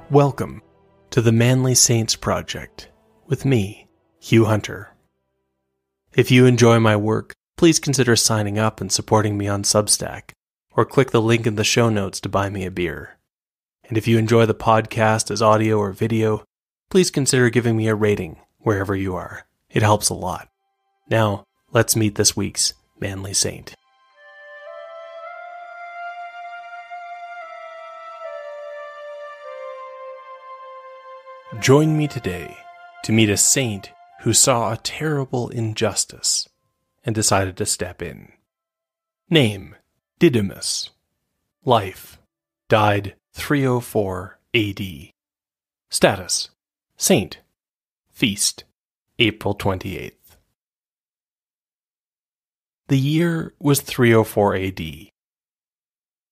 Welcome to the Manly Saints Project with me, Hugh Hunter. If you enjoy my work, please consider signing up and supporting me on Substack, or click the link in the show notes to buy me a beer. And if you enjoy the podcast as audio or video, please consider giving me a rating wherever you are. It helps a lot. Now, let's meet this week's Manly Saint. Join me today to meet a saint who saw a terrible injustice and decided to step in. Name: Didymus. Life: died 304 AD. Status: saint. Feast: April 28th. The year was 304 AD.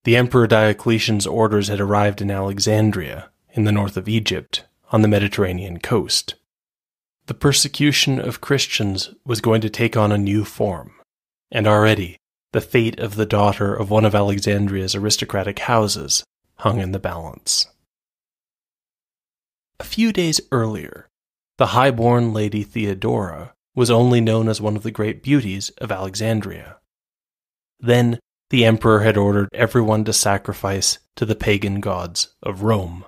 The Emperor Diocletian's orders had arrived in Alexandria, in the north of Egypt, on the Mediterranean coast. The persecution of Christians was going to take on a new form, and already the fate of the daughter of one of Alexandria's aristocratic houses hung in the balance. A few days earlier, the high-born Lady Theodora was only known as one of the great beauties of Alexandria. Then the emperor had ordered everyone to sacrifice to the pagan gods of Rome.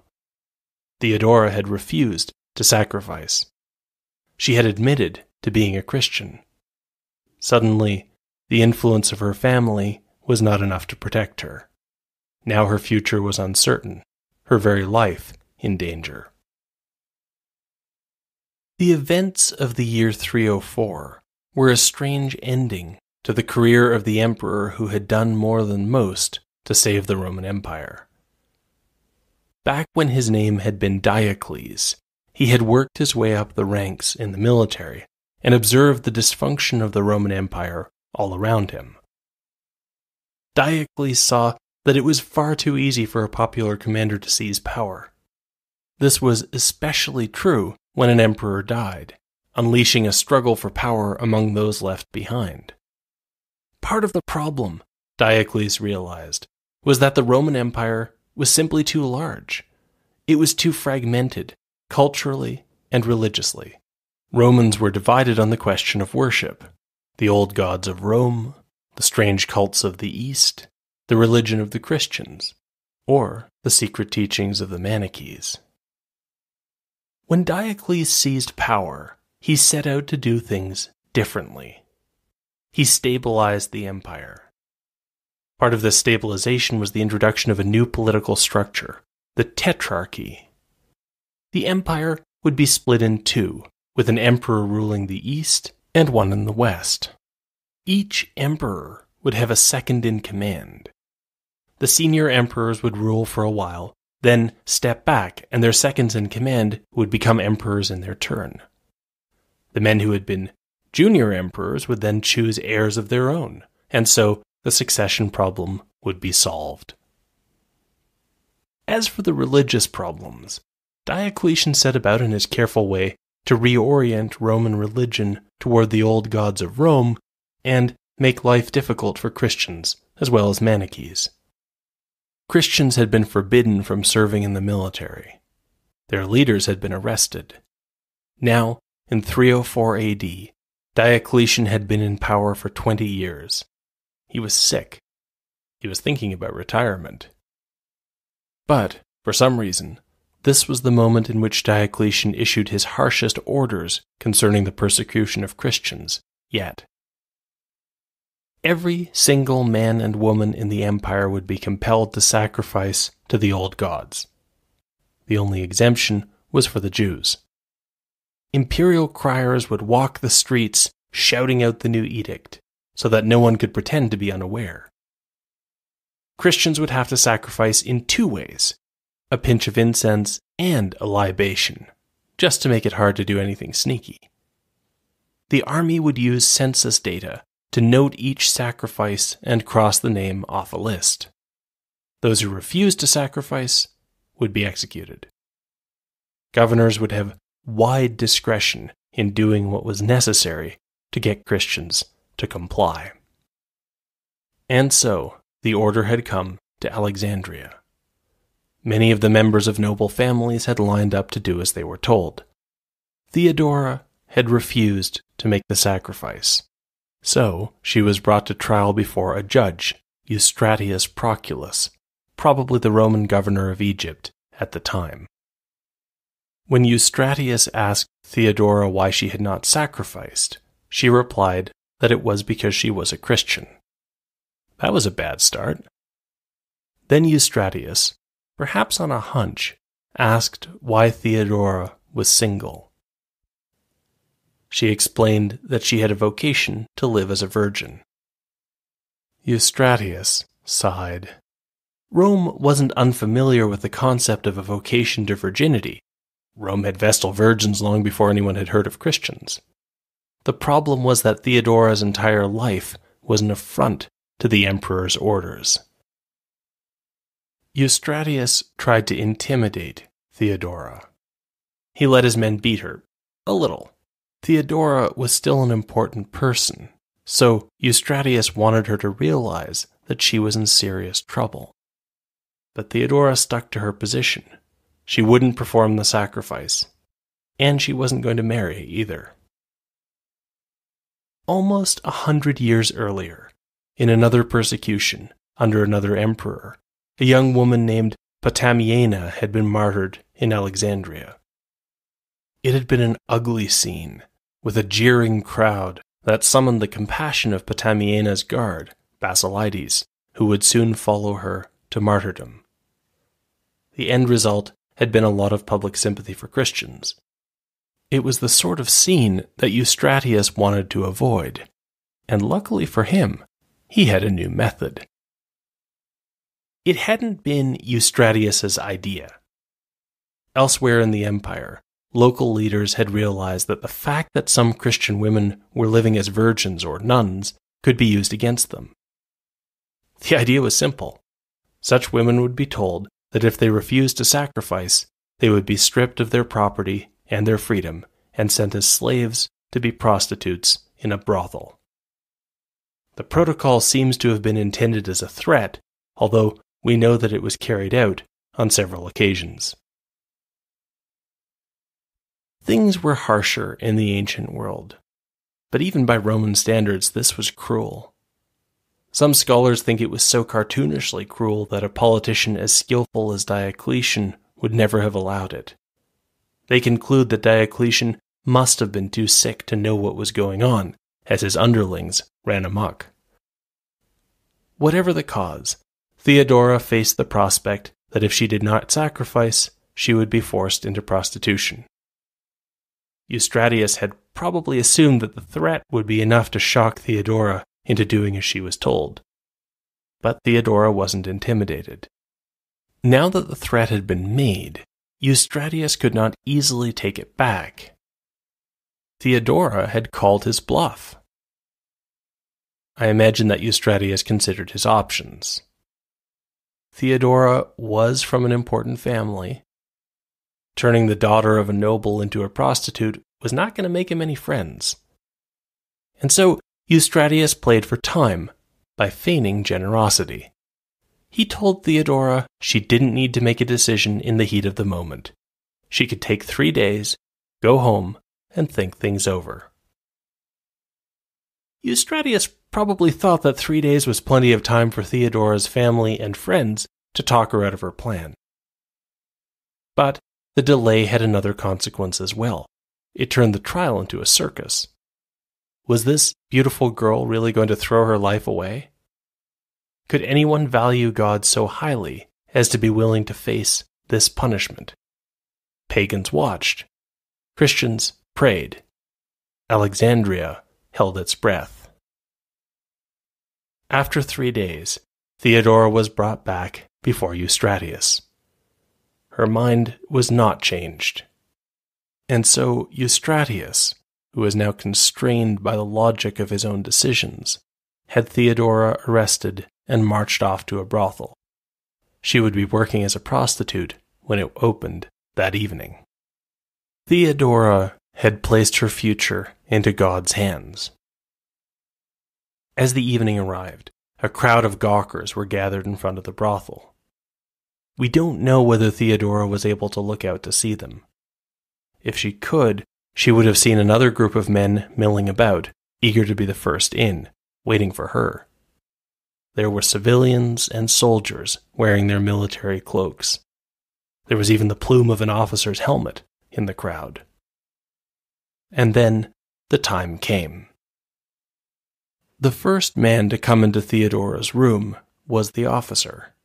Theodora had refused to sacrifice. She had admitted to being a Christian. Suddenly, the influence of her family was not enough to protect her. Now her future was uncertain, her very life in danger. The events of the year 304 were a strange ending to the career of the emperor who had done more than most to save the Roman Empire. Back when his name had been Diocles, he had worked his way up the ranks in the military and observed the dysfunction of the Roman Empire all around him. Diocles saw that it was far too easy for a popular commander to seize power. This was especially true when an emperor died, unleashing a struggle for power among those left behind. Part of the problem, Diocles realized, was that the Roman Empire was simply too large. It was too fragmented, culturally and religiously. Romans were divided on the question of worship: the old gods of Rome, the strange cults of the East, the religion of the Christians, or the secret teachings of the Manichees. When Diocles seized power, he set out to do things differently. He stabilized the empire. Part of this stabilization was the introduction of a new political structure, the Tetrarchy. The empire would be split in two, with an emperor ruling the east and one in the west. Each emperor would have a second in command. The senior emperors would rule for a while, then step back, and their seconds in command would become emperors in their turn. The men who had been junior emperors would then choose heirs of their own, and so the succession problem would be solved. As for the religious problems, Diocletian set about in his careful way to reorient Roman religion toward the old gods of Rome and make life difficult for Christians as well as Manichees. Christians had been forbidden from serving in the military. Their leaders had been arrested. Now, in 304 AD, Diocletian had been in power for 20 years. He was sick. He was thinking about retirement. But, for some reason, this was the moment in which Diocletian issued his harshest orders concerning the persecution of Christians yet. Every single man and woman in the empire would be compelled to sacrifice to the old gods. The only exemption was for the Jews. Imperial criers would walk the streets shouting out the new edict, so that no one could pretend to be unaware. Christians would have to sacrifice in two ways: a pinch of incense and a libation, just to make it hard to do anything sneaky. The army would use census data to note each sacrifice and cross the name off a list. Those who refused to sacrifice would be executed. Governors would have wide discretion in doing what was necessary to get Christians to comply. And so, the order had come to Alexandria. Many of the members of noble families had lined up to do as they were told. Theodora had refused to make the sacrifice, so she was brought to trial before a judge, Eustratius Proculus, probably the Roman governor of Egypt at the time. When Eustratius asked Theodora why she had not sacrificed, she replied that it was because she was a Christian. That was a bad start. Then Eustratius, perhaps on a hunch, asked why Theodora was single. She explained that she had a vocation to live as a virgin. Eustratius sighed. Rome wasn't unfamiliar with the concept of a vocation to virginity. Rome had Vestal virgins long before anyone had heard of Christians. The problem was that Theodora's entire life was an affront to the emperor's orders. Eustratius tried to intimidate Theodora. He let his men beat her, a little. Theodora was still an important person, so Eustratius wanted her to realize that she was in serious trouble. But Theodora stuck to her position. She wouldn't perform the sacrifice, and she wasn't going to marry either. Almost 100 years earlier, in another persecution under another emperor, a young woman named Potamiana had been martyred in Alexandria. It had been an ugly scene, with a jeering crowd that summoned the compassion of Potamiana's guard, Basilides, who would soon follow her to martyrdom. The end result had been a lot of public sympathy for Christians. It was the sort of scene that Eustratius wanted to avoid, and luckily for him, he had a new method. It hadn't been Eustratius's idea. Elsewhere in the empire, local leaders had realized that the fact that some Christian women were living as virgins or nuns could be used against them. The idea was simple. Such women would be told that if they refused to sacrifice, they would be stripped of their property and their freedom and sent as slaves to be prostitutes in a brothel. The protocol seems to have been intended as a threat, although we know that it was carried out on several occasions. Things were harsher in the ancient world, but even by Roman standards, this was cruel. Some scholars think it was so cartoonishly cruel that a politician as skillful as Diocletian would never have allowed it. They conclude that Diocletian must have been too sick to know what was going on, as his underlings ran amok. Whatever the cause, Theodora faced the prospect that if she did not sacrifice, she would be forced into prostitution. Eustratius had probably assumed that the threat would be enough to shock Theodora into doing as she was told. But Theodora wasn't intimidated. Now that the threat had been made, Eustratius could not easily take it back. Theodora had called his bluff. I imagine that Eustratius considered his options. Theodora was from an important family. Turning the daughter of a noble into a prostitute was not going to make him any friends. And so Eustratius played for time by feigning generosity. He told Theodora she didn't need to make a decision in the heat of the moment. She could take 3 days, go home, and think things over. Eustratius probably thought that 3 days was plenty of time for Theodora's family and friends to talk her out of her plan. But the delay had another consequence as well. It turned the trial into a circus. Was this beautiful girl really going to throw her life away? Could anyone value God so highly as to be willing to face this punishment? Pagans watched. Christians prayed. Alexandria held its breath. After 3 days, Theodora was brought back before Eustratius. Her mind was not changed. And so Eustratius, who was now constrained by the logic of his own decisions, had Theodora arrested and marched off to a brothel. She would be working as a prostitute when it opened that evening. Theodora had placed her future into God's hands. As the evening arrived, a crowd of gawkers were gathered in front of the brothel. We don't know whether Theodora was able to look out to see them. If she could, she would have seen another group of men milling about, eager to be the first in, waiting for her. There were civilians and soldiers wearing their military cloaks. There was even the plume of an officer's helmet in the crowd. And then the time came. The first man to come into Theodora's room was the officer.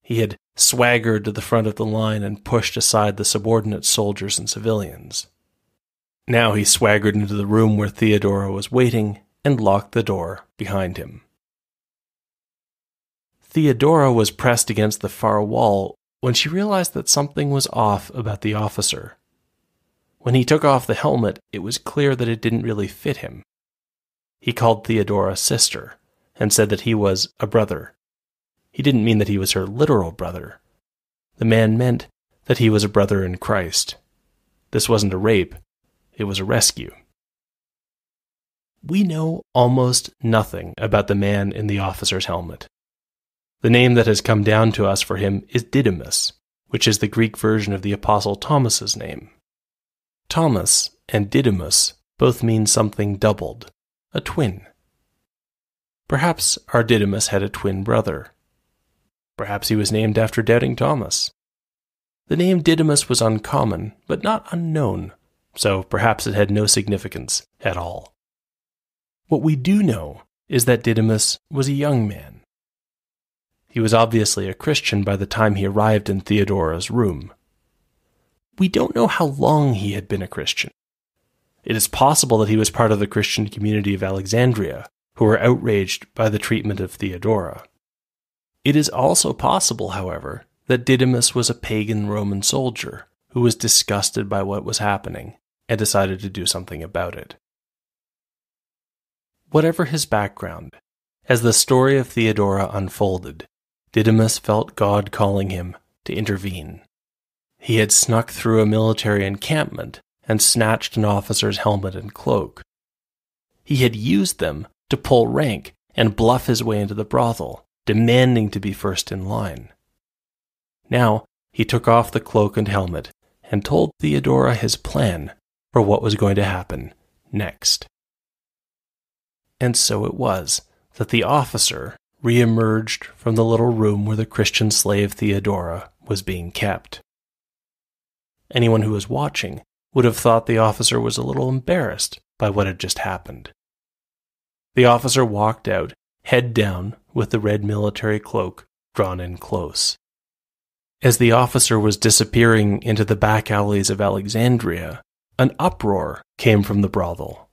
He had swaggered to the front of the line and pushed aside the subordinate soldiers and civilians. Now he swaggered into the room where Theodora was waiting and locked the door behind him. Theodora was pressed against the far wall when she realized that something was off about the officer. When he took off the helmet, it was clear that it didn't really fit him. He called Theodora sister and said that he was a brother. He didn't mean that he was her literal brother. The man meant that he was a brother in Christ. This wasn't a rape, it was a rescue. We know almost nothing about the man in the officer's helmet. The name that has come down to us for him is Didymus, which is the Greek version of the Apostle Thomas's name. Thomas and Didymus both mean something doubled, a twin. Perhaps our Didymus had a twin brother. Perhaps he was named after doubting Thomas. The name Didymus was uncommon, but not unknown, so perhaps it had no significance at all. What we do know is that Didymus was a young man. He was obviously a Christian by the time he arrived in Theodora's room. We don't know how long he had been a Christian. It is possible that he was part of the Christian community of Alexandria, who were outraged by the treatment of Theodora. It is also possible, however, that Didymus was a pagan Roman soldier who was disgusted by what was happening and decided to do something about it. Whatever his background, as the story of Theodora unfolded, Didymus felt God calling him to intervene. He had snuck through a military encampment and snatched an officer's helmet and cloak. He had used them to pull rank and bluff his way into the brothel, demanding to be first in line. Now he took off the cloak and helmet and told Theodora his plan for what was going to happen next. And so it was that the officer re-emerged from the little room where the Christian slave Theodora was being kept. Anyone who was watching would have thought the officer was a little embarrassed by what had just happened. The officer walked out, head down, with the red military cloak drawn in close. As the officer was disappearing into the back alleys of Alexandria, an uproar came from the brothel.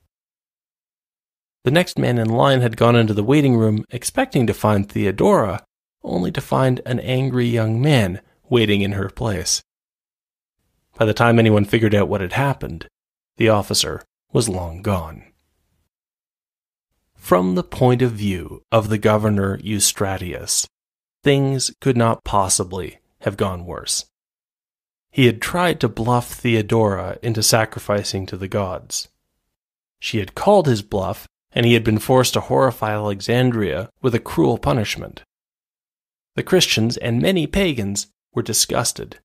The next man in line had gone into the waiting room expecting to find Theodora, only to find an angry young man waiting in her place. By the time anyone figured out what had happened, the officer was long gone. From the point of view of the governor Eustratius, things could not possibly have gone worse. He had tried to bluff Theodora into sacrificing to the gods. She had called his bluff, and he had been forced to horrify Alexandria with a cruel punishment. The Christians and many pagans were disgusted.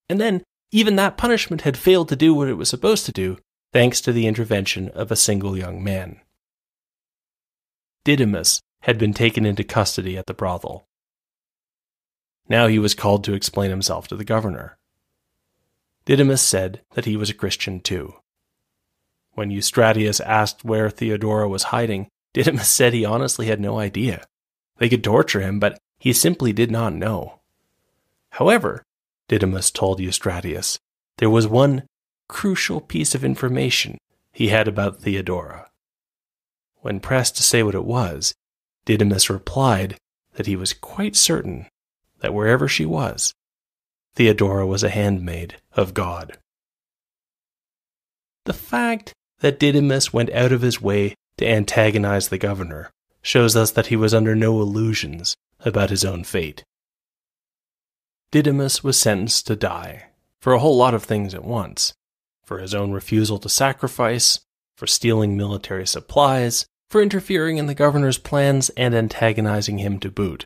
And then, even that punishment had failed to do what it was supposed to do, thanks to the intervention of a single young man. Didymus had been taken into custody at the brothel. Now he was called to explain himself to the governor. Didymus said that he was a Christian too. When Eustratius asked where Theodora was hiding, Didymus said he honestly had no idea. They could torture him, but he simply did not know. However, Didymus told Eustratius, there was one crucial piece of information he had about Theodora. When pressed to say what it was, Didymus replied that he was quite certain that wherever she was, Theodora was a handmaid of God. The fact that Didymus went out of his way to antagonize the governor shows us that he was under no illusions about his own fate. Didymus was sentenced to die for a whole lot of things at once, for his own refusal to sacrifice, for stealing military supplies, for interfering in the governor's plans and antagonizing him to boot.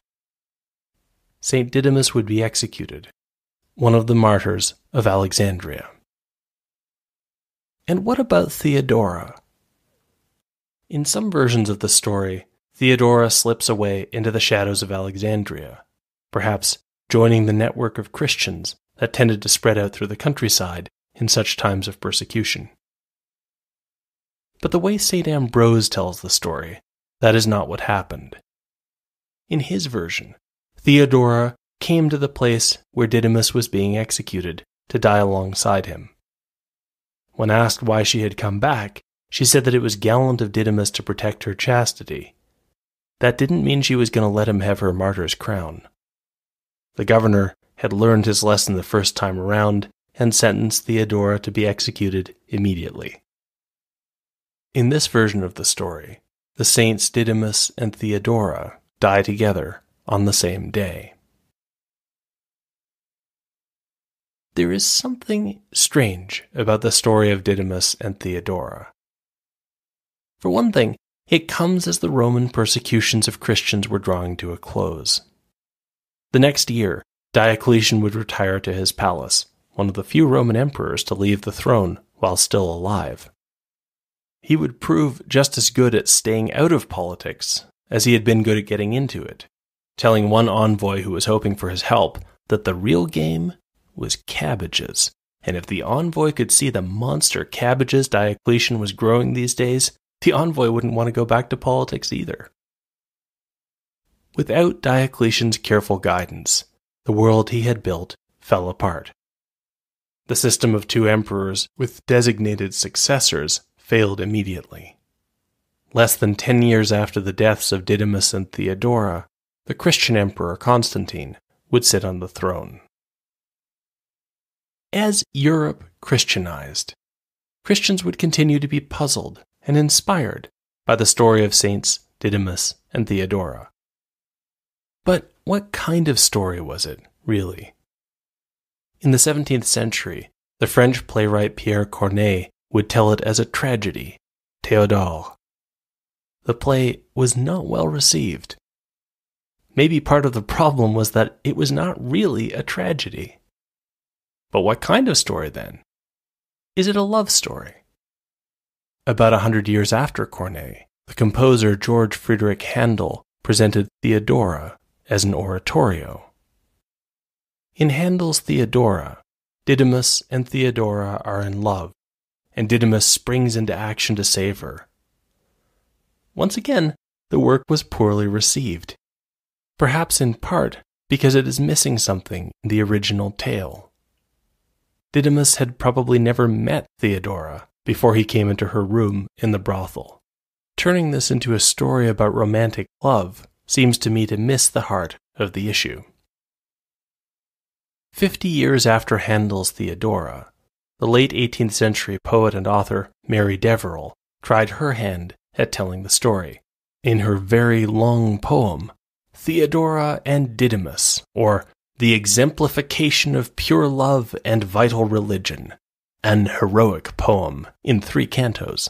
St. Didymus would be executed, one of the martyrs of Alexandria. And what about Theodora? In some versions of the story, Theodora slips away into the shadows of Alexandria, perhaps joining the network of Christians that tended to spread out through the countryside in such times of persecution. But the way St. Ambrose tells the story, that is not what happened. In his version, Theodora came to the place where Didymus was being executed to die alongside him. When asked why she had come back, she said that it was gallant of Didymus to protect her chastity. That didn't mean she was going to let him have her martyr's crown. The governor had learned his lesson the first time around and sentenced Theodora to be executed immediately. In this version of the story, the saints Didymus and Theodora die together on the same day. There is something strange about the story of Didymus and Theodora. For one thing, it comes as the Roman persecutions of Christians were drawing to a close. The next year, Diocletian would retire to his palace, one of the few Roman emperors to leave the throne while still alive. He would prove just as good at staying out of politics as he had been good at getting into it, telling one envoy who was hoping for his help that the real game was cabbages, and if the envoy could see the monster cabbages Diocletian was growing these days, the envoy wouldn't want to go back to politics either. Without Diocletian's careful guidance, the world he had built fell apart. The system of two emperors with designated successors failed immediately. Less than 10 years after the deaths of Didymus and Theodora, the Christian emperor Constantine would sit on the throne. As Europe Christianized, Christians would continue to be puzzled and inspired by the story of Saints Didymus and Theodora. But what kind of story was it, really? In the 17th century, the French playwright Pierre Corneille would tell it as a tragedy, Théodore. The play was not well received. Maybe part of the problem was that it was not really a tragedy. But what kind of story then? Is it a love story? About 100 years after Corneille, the composer George Friedrich Handel presented Theodora as an oratorio. In Handel's Theodora, Didymus and Theodora are in love, and Didymus springs into action to save her. Once again, the work was poorly received, perhaps in part because it is missing something in the original tale. Didymus had probably never met Theodora before he came into her room in the brothel. Turning this into a story about romantic love seems to me to miss the heart of the issue. 50 years after Handel's Theodora, the late 18th century poet and author Mary Deverell tried her hand at telling the story. In her very long poem, Theodora and Didymus, or The Exemplification of Pure Love and Vital Religion, an heroic poem in 3 cantos.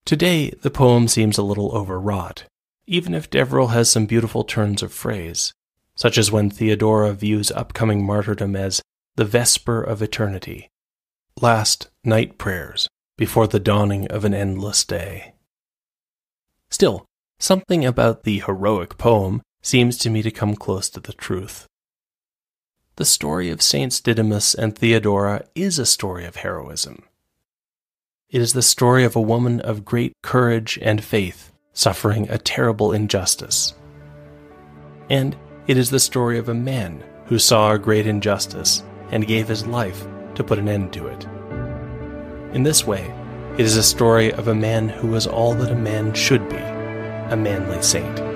Today, the poem seems a little overwrought, even if Deverell has some beautiful turns of phrase, such as when Theodora views upcoming martyrdom as the vesper of eternity, last night prayers before the dawning of an endless day. Still, something about the heroic poem seems to me to come close to the truth. The story of Saints Didymus and Theodora is a story of heroism. It is the story of a woman of great courage and faith suffering a terrible injustice. And it is the story of a man who saw a great injustice and gave his life to put an end to it. In this way, it is a story of a man who was all that a man should be, a manly saint.